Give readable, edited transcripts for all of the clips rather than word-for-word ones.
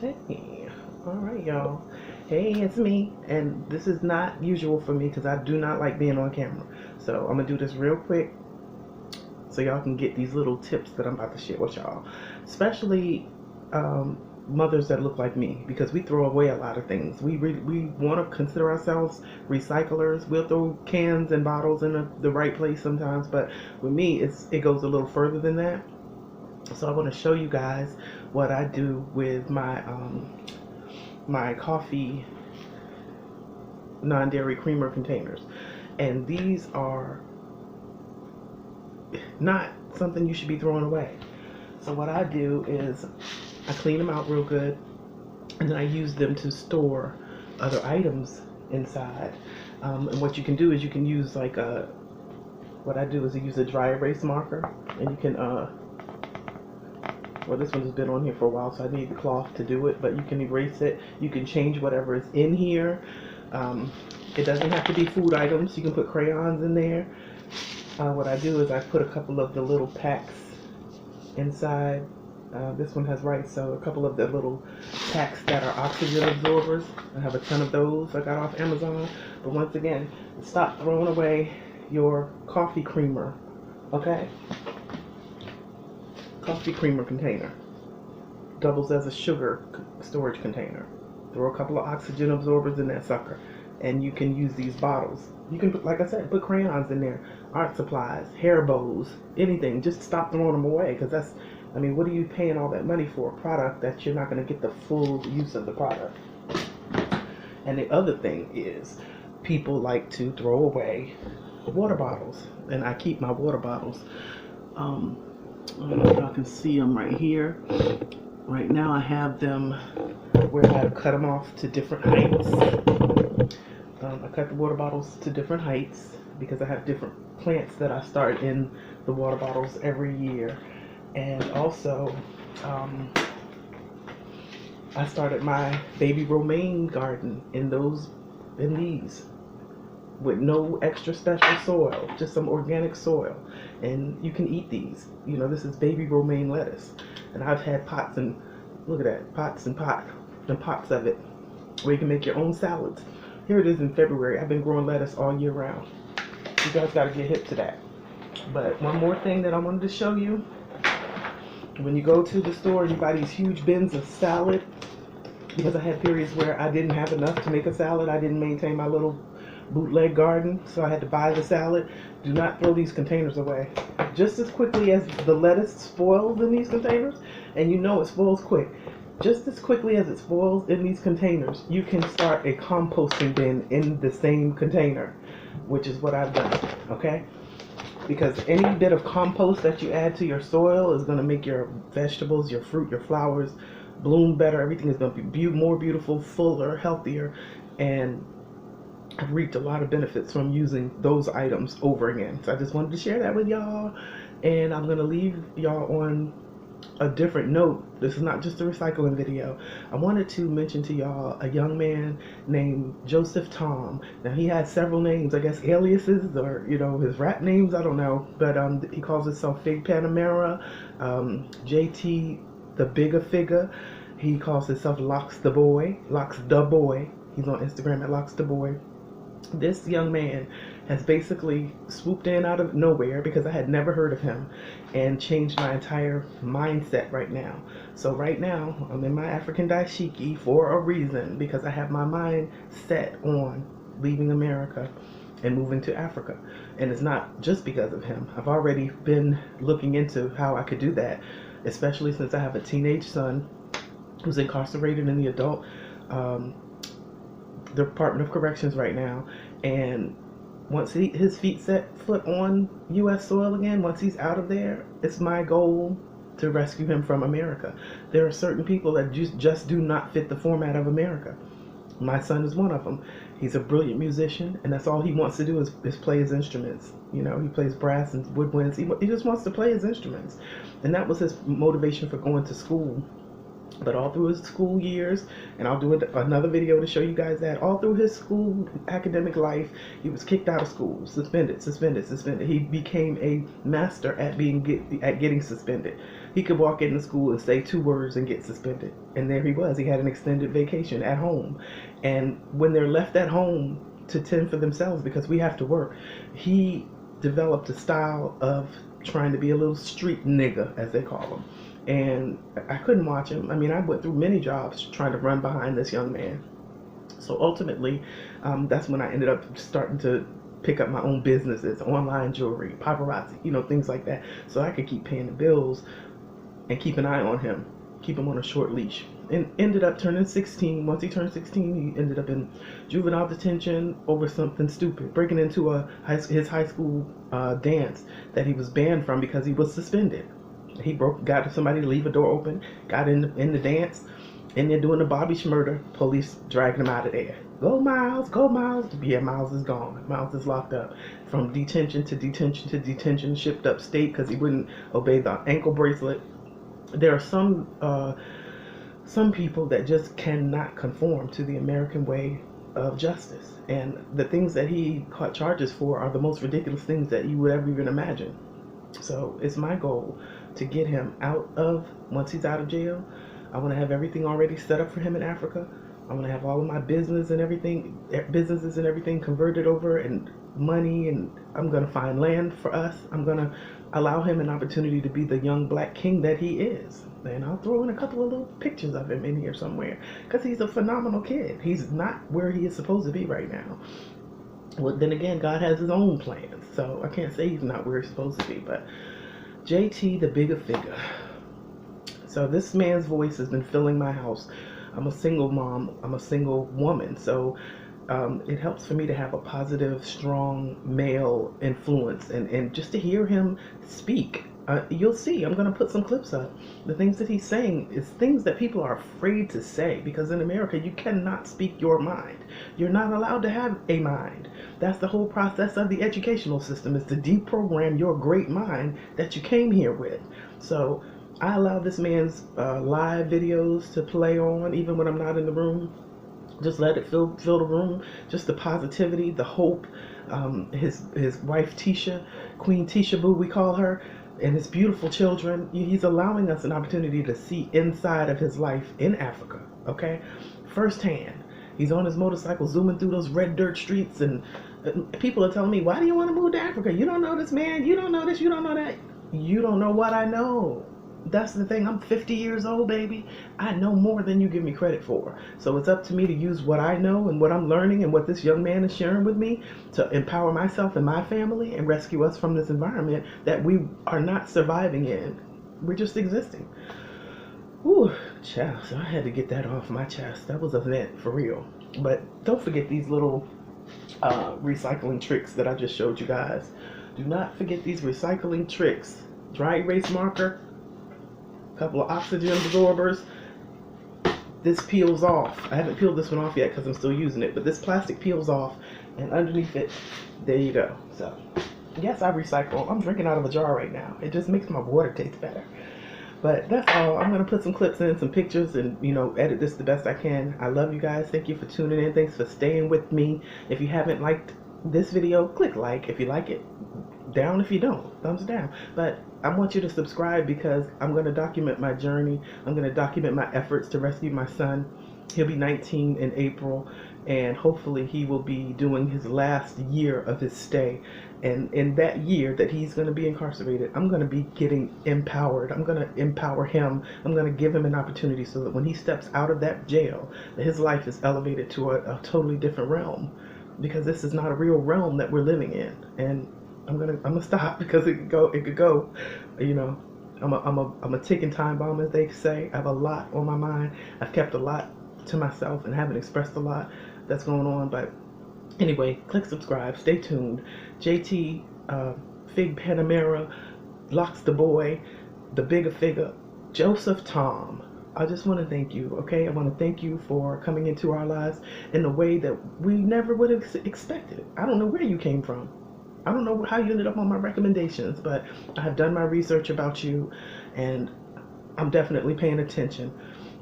Hey, all right, y'all. Hey, it's me, and this is not usual for me because I do not like being on camera. So I'm gonna do this real quick so y'all can get these little tips that I'm about to share with y'all, especially mothers that look like me, because we throw away a lot of things. We want to consider ourselves recyclers. We'll throw cans and bottles in the right place sometimes, but with me, it goes a little further than that. So I want to show you guys what I do with my coffee non-dairy creamer containers, and these are not something you should be throwing away. So what I do is I clean them out real good, and then I use them to store other items inside. And what you can do is you can use like what I do is I use a dry erase marker, and you can well, this one has been on here for a while, so I need the cloth to do it, but you can erase it. You can change whatever is in here. It doesn't have to be food items. You can put crayons in there. What I do is I put a couple of the little packs inside. This one has rice, so a couple of the little packs that are oxygen absorbers. I have a ton of those I got off Amazon. But once again, stop throwing away your coffee creamer, okay? Coffee creamer container doubles as a sugar storage container. Throw a couple of oxygen absorbers in that sucker, and you can use these bottles. You can put, like I said, put crayons in there, art supplies, hair bows, anything. Just stop throwing them away, because that's, I mean, what are you paying all that money for? A product that you're not going to get the full use of the product. And the other thing is, people like to throw away water bottles, and I keep my water bottles. I don't know if y'all can see them right here. Right now I have them where I have cut them off to different heights. I cut the water bottles to different heights because I have different plants that I start in the water bottles every year. And also, I started my baby romaine garden in these, with no extra special soil, just some organic soil. And you can eat these. You know, this is baby romaine lettuce. And I've had pots and, look at that, pots and pots of it, where you can make your own salads. Here it is in February. I've been growing lettuce all year round. You guys got to get hip to that. But one more thing that I wanted to show you. When you go to the store, you buy these huge bins of salad, because I had periods where I didn't have enough to make a salad. I didn't maintain my little bootleg garden, so I had to buy the salad. Do not throw these containers away. Just as quickly as the lettuce spoils in these containers, and you know it spoils quick, just as quickly as it spoils in these containers, you can start a composting bin in the same container, which is what I've done, okay? Because any bit of compost that you add to your soil is going to make your vegetables, your fruit, your flowers bloom better. Everything is going to be more beautiful, fuller, healthier, and I've reaped a lot of benefits from using those items over again. So I just wanted to share that with y'all, and I'm going to leave y'all on a different note. This is not just a recycling video. I wanted to mention to y'all a young man named Joseph Tom. Now, he has several names, I guess aliases, or, you know, his rap names, I don't know, but he calls himself Fig Panamera, JT the Bigga. He calls himself Locks the Boy. He's on Instagram at Locks the Boy. This young man has basically swooped in out of nowhere, because I had never heard of him, and changed my entire mindset right now. So right now, I'm in my African dashiki for a reason, because I have my mind set on leaving America and moving to Africa. And it's not just because of him. I've already been looking into how I could do that, especially since I have a teenage son who's incarcerated in the adult Department of Corrections right now, and once his feet set foot on U.S. soil again, once he's out of there, it's my goal to rescue him from America. There are certain people that just do not fit the format of America. My son is one of them. He's a brilliant musician, and that's all he wants to do is play his instruments. You know, he plays brass and woodwinds. He just wants to play his instruments, and that was his motivation for going to school. But all through his school years, and I'll do another video to show you guys that, all through his school academic life, he was kicked out of school, suspended. He became a master at getting suspended. He could walk into school and say 2 words and get suspended. And there he was. He had an extended vacation at home. And when they're left at home to tend for themselves, because we have to work, he developed a style of trying to be a little street nigga, as they call him. And I couldn't watch him. I mean, I went through many jobs trying to run behind this young man. So ultimately, that's when I ended up starting to pick up my own businesses, online jewelry, paparazzi, things like that, so I could keep paying the bills and keep an eye on him, keep him on a short leash. And ended up turning 16. Once he turned 16, he ended up in juvenile detention over something stupid, breaking into his high school dance that he was banned from because he was suspended. He got somebody to leave a door open, got in the dance, and they're doing the Bobby Schmurder. Police dragging him out of there. Go Myles, go Myles. Yeah, Myles is gone. Myles is locked up. From detention to detention to detention, shipped upstate because he wouldn't obey the ankle bracelet. There are some people that just cannot conform to the American way of justice. And the things that he caught charges for are the most ridiculous things that you would ever even imagine. So it's my goal to get him once he's out of jail. I want to have everything already set up for him in Africa. I want to have all of my businesses and everything converted over, and money, and I'm going to find land for us. I'm going to allow him an opportunity to be the young black king that he is. And I'll throw in a couple of little pictures of him in here somewhere, because he's a phenomenal kid. He's not where he is supposed to be right now. Well, then again, God has his own plans, so I can't say he's not where he's supposed to be. But JT, the Bigga Figga. So this man's voice has been filling my house. I'm a single mom. I'm a single woman. So it helps for me to have a positive, strong male influence. And just to hear him speak, you'll see. I'm going to put some clips up. The things that he's saying is things that people are afraid to say. Because in America, you cannot speak your mind. You're not allowed to have a mind. That's the whole process of the educational system, is to deprogram your great mind that you came here with. So I allow this man's live videos to play on even when I'm not in the room. Just let it fill the room. Just the positivity, the hope. His wife Tisha, Queen Tisha Boo we call her, and his beautiful children. He's allowing us an opportunity to see inside of his life in Africa, okay? Firsthand. He's on his motorcycle zooming through those red dirt streets, and people are telling me, why do you want to move to Africa? You don't know this man. You don't know this. You don't know that. You don't know what I know. That's the thing. I'm 50 years old, baby. I know more than you give me credit for. So it's up to me to use what I know and what I'm learning and what this young man is sharing with me to empower myself and my family and rescue us from this environment that we are not surviving in. We're just existing. Ooh, child. So I had to get that off my chest. That was a vent for real. But don't forget these little recycling tricks that I just showed you guys. Do not forget these recycling tricks. Dry erase marker. Couple of oxygen absorbers. This peels off. I haven't peeled this one off yet because I'm still using it, but this plastic peels off, and underneath it, there you go. So yes, I recycle. I'm drinking out of a jar right now. It just makes my water taste better. But that's all. I'm gonna put some clips in, some pictures, and edit this the best I can. I love you guys. Thank you for tuning in. Thanks for staying with me. If you haven't liked this video, click like. If you like it, down. If you don't, thumbs down. But I want you to subscribe because I'm going to document my journey. I'm going to document my efforts to rescue my son. He'll be 19 in April, and hopefully he will be doing his last year of his stay. And in that year that he's going to be incarcerated, I'm going to be getting empowered. I'm going to empower him. I'm going to give him an opportunity so that when he steps out of that jail, that his life is elevated to a totally different realm. Because this is not a real realm that we're living in. And I'm gonna stop because it could go. I'm a ticking time bomb, as they say. I have a lot on my mind. I've kept a lot to myself and haven't expressed a lot that's going on. But anyway, click subscribe. Stay tuned. JT, Fig Panamera, Locks the Boy, the Bigga Figga, Joseph Tom. I just want to thank you, okay? I want to thank you for coming into our lives in a way that we never would have expected. I don't know where you came from. I don't know how you ended up on my recommendations, but I have done my research about you, and I'm definitely paying attention.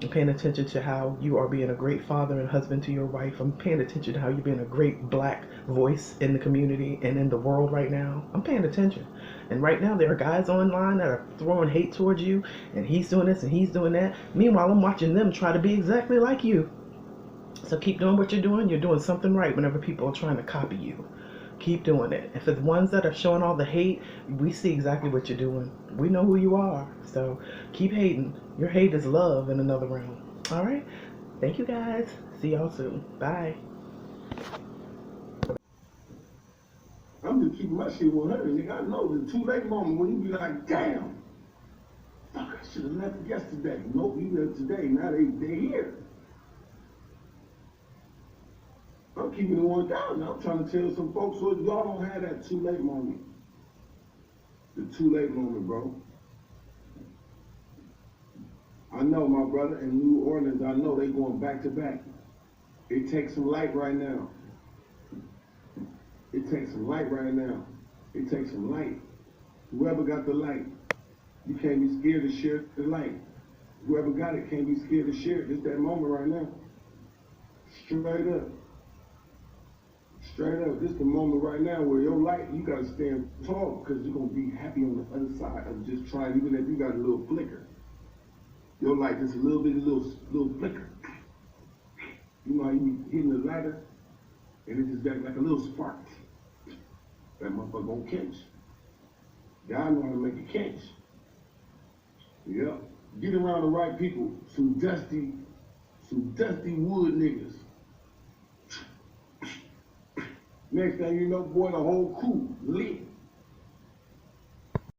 I'm paying attention to how you are being a great father and husband to your wife. I'm paying attention to how you're being a great black voice in the community and in the world right now. I'm paying attention. And right now there are guys online that are throwing hate towards you, and he's doing this and he's doing that. Meanwhile, I'm watching them try to be exactly like you. So keep doing what you're doing. You're doing something right whenever people are trying to copy you. Keep doing it. And for the ones that are showing all the hate, we see exactly what you're doing. We know who you are. So keep hating. Your hate is love in another realm. All right? Thank you guys. See y'all soon. Bye. I'm just keeping my shit 100, nigga. I know the too late moment when you be like, damn, fuck, I should have left yesterday. Nope, you left today. Now they here. I'm keeping it 1,000. I'm trying to tell some folks, so y'all don't have that too late moment. The too late moment, bro. I know, my brother, in New Orleans, I know they going back to back. It takes some light right now. It takes some light right now. It takes some light. Whoever got the light, you can't be scared to share the light. Whoever got it can't be scared to share it. It's that moment right now. Straight up. Straight up, this the moment right now where your light, you gotta stand tall because you're gonna be happy on the other side of just trying, even if you got a little flicker. Your light just a little bit, a little flicker. You know how you be hitting the ladder and it just got like a little spark. That motherfucker gonna catch. God know how to make it catch. Yep. Get around the right people, some dusty wood niggas. Next thing you know, boy, the whole crew lit.